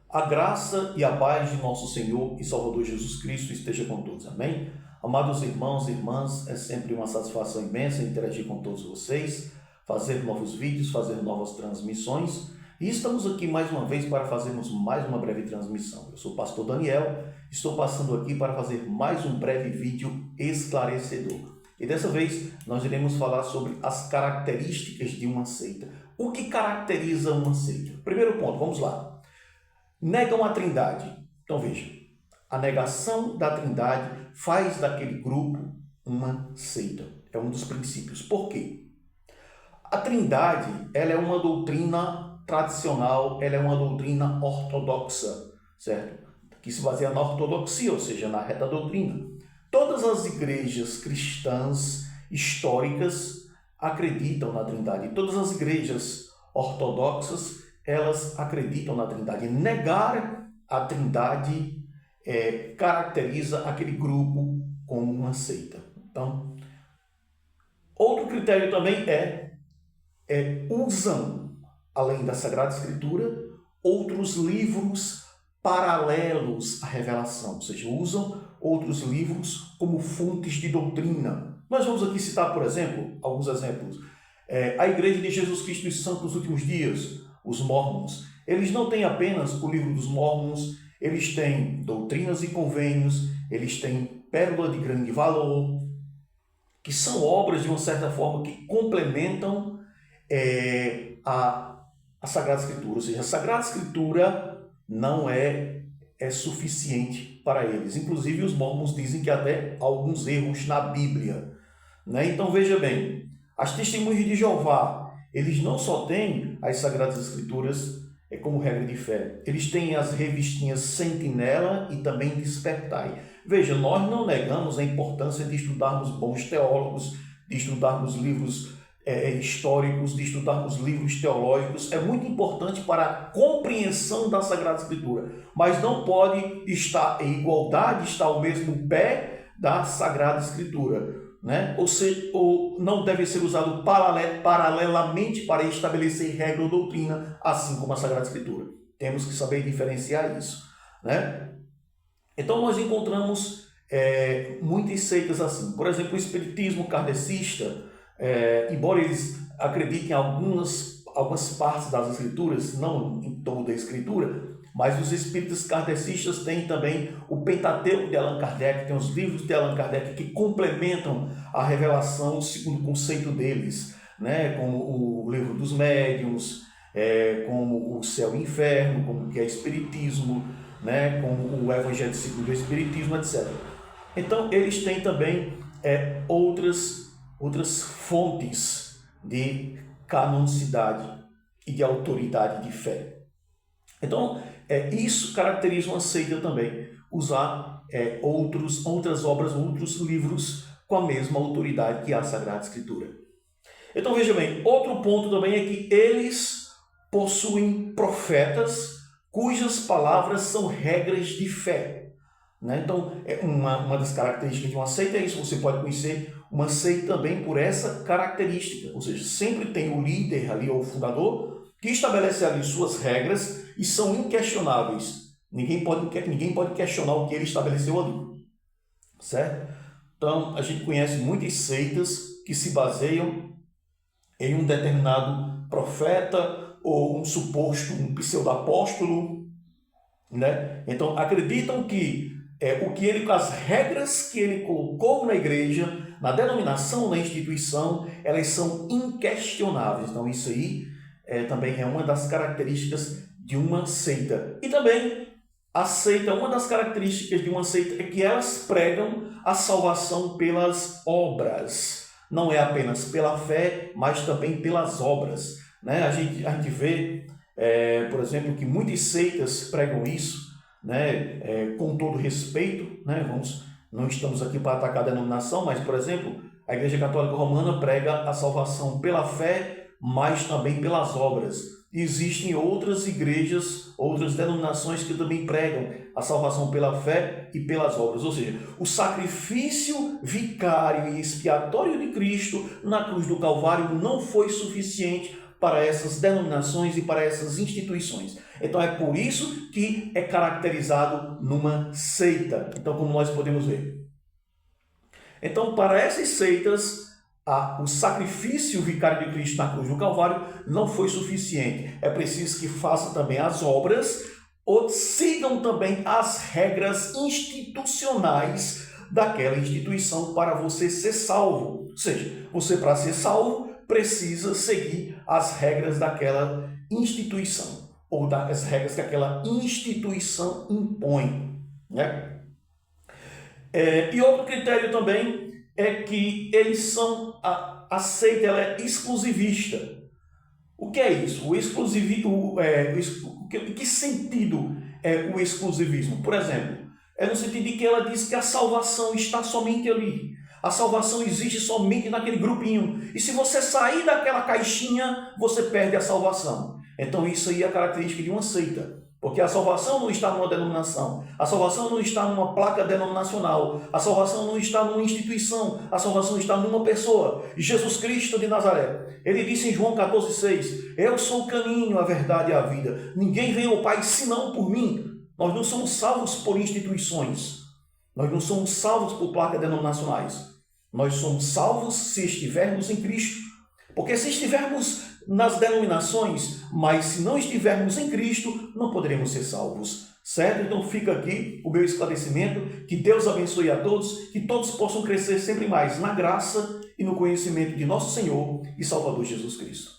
A graça e a paz de nosso Senhor e Salvador Jesus Cristo esteja com todos. Amém? Amados irmãos e irmãs, é sempre uma satisfação imensa interagir com todos vocês, fazer novos vídeos, fazer novas transmissões. E estamos aqui mais uma vez para fazermos mais uma breve transmissão. Eu sou o pastor Daniel, estou passando aqui para fazer mais um breve vídeo esclarecedor. E dessa vez nós iremos falar sobre as características de uma seita. O que caracteriza uma seita? Primeiro ponto, vamos lá. Negam a Trindade. Então veja, a negação da Trindade faz daquele grupo uma seita. É um dos princípios. Por quê? A Trindade, ela é uma doutrina tradicional, ela é uma doutrina ortodoxa, certo? Que se baseia na ortodoxia, ou seja, na reta doutrina. Todas as igrejas cristãs históricas acreditam na Trindade. Todas as igrejas ortodoxas elas acreditam na Trindade. Negar a Trindade caracteriza aquele grupo como uma seita. Então, outro critério também usam, além da Sagrada Escritura, outros livros paralelos à revelação, ou seja, usam outros livros como fontes de doutrina. Nós vamos aqui citar, por exemplo, alguns exemplos. A Igreja de Jesus Cristo dos Santos dos Últimos Dias, os Mormons, eles não têm apenas o livro dos Mormons, eles têm doutrinas e convênios, eles têm Pérola de Grande Valor, que são obras, de uma certa forma, que complementam a Sagrada Escritura. Ou seja, a Sagrada Escritura não é suficiente para eles. Inclusive, os Mormons dizem que até há alguns erros na Bíblia. Né? Então, veja bem, as Testemunhas de Jeová, eles não só têm as Sagradas Escrituras como regra de fé, eles têm as revistinhas Sentinela e também Despertai. Veja, nós não negamos a importância de estudarmos bons teólogos, de estudarmos livros históricos, de estudarmos livros teológicos. É muito importante para a compreensão da Sagrada Escritura, mas não pode estar em igualdade, estar ao mesmo pé da Sagrada Escritura. Né? Ou seja, não deve ser usado paralelamente para estabelecer regra ou doutrina, assim como a Sagrada Escritura. Temos que saber diferenciar isso. Né? Então nós encontramos muitas seitas assim. Por exemplo, o espiritismo kardecista, embora eles acreditem em algumas partes das Escrituras, não em toda a Escritura, mas os espíritas kardecistas têm também o Pentateuco de Allan Kardec, tem os livros de Allan Kardec que complementam a revelação segundo o conceito deles, né? Como o livro dos médiuns, como o céu e o inferno, como que é espiritismo, né? Como o Evangelho segundo o Espiritismo, etc. Então, eles têm também outras fontes de canonicidade e de autoridade de fé. Então, isso caracteriza uma seita também, usar outras obras, outros livros com a mesma autoridade que a Sagrada Escritura. Então, veja bem, outro ponto também é que eles possuem profetas cujas palavras são regras de fé. Né? Então, uma das características de uma seita é isso, você pode conhecer uma seita também por essa característica, ou seja, sempre tem o líder ali, ou o fundador, que estabelece ali suas regras e são inquestionáveis. Ninguém pode questionar o que ele estabeleceu ali. Certo? Então, a gente conhece muitas seitas que se baseiam em um determinado profeta ou um suposto, um pseudo-apóstolo. Né? Então, acreditam que as regras que ele colocou na igreja, na denominação, na instituição, elas são inquestionáveis. Então, isso aí também é uma das características de uma seita. E também a seita, uma das características de uma seita é que elas pregam a salvação pelas obras. Não é apenas pela fé, mas também pelas obras. Né? A gente vê, por exemplo, que muitas seitas pregam isso, né? Com todo respeito. Né? Não estamos aqui para atacar a denominação, mas, por exemplo, a Igreja Católica Romana prega a salvação pela fé, mas também pelas obras. Existem outras igrejas, outras denominações que também pregam a salvação pela fé e pelas obras. Ou seja, o sacrifício vicário e expiatório de Cristo na cruz do Calvário não foi suficiente para essas denominações e para essas instituições. Então é por isso que é caracterizado numa seita. Então, como nós podemos ver. Então, para essas seitas, o sacrifício vicário de Cristo na cruz do Calvário não foi suficiente. É preciso que façam também as obras ou sigam também as regras institucionais daquela instituição para você ser salvo. Ou seja, você para ser salvo precisa seguir as regras daquela instituição ou das regras que aquela instituição impõe, né? E outro critério também é que eles são, a seita ela é exclusivista. O que é isso? Que sentido é o exclusivismo? Por exemplo, é no sentido de que ela diz que a salvação está somente ali. A salvação existe somente naquele grupinho. E se você sair daquela caixinha, você perde a salvação. Então isso aí é a característica de uma seita. Porque a salvação não está numa denominação, a salvação não está numa placa denominacional, a salvação não está numa instituição, a salvação está numa pessoa, Jesus Cristo de Nazaré. Ele disse em João 14,6, eu sou o caminho, a verdade e a vida. Ninguém vem ao Pai senão por mim. Nós não somos salvos por instituições, nós não somos salvos por placas denominacionais. Nós somos salvos se estivermos em Cristo. Porque se estivermos nas denominações, mas se não estivermos em Cristo, não poderemos ser salvos. Certo? Então fica aqui o meu esclarecimento. Que Deus abençoe a todos, que todos possam crescer sempre mais na graça e no conhecimento de nosso Senhor e Salvador Jesus Cristo.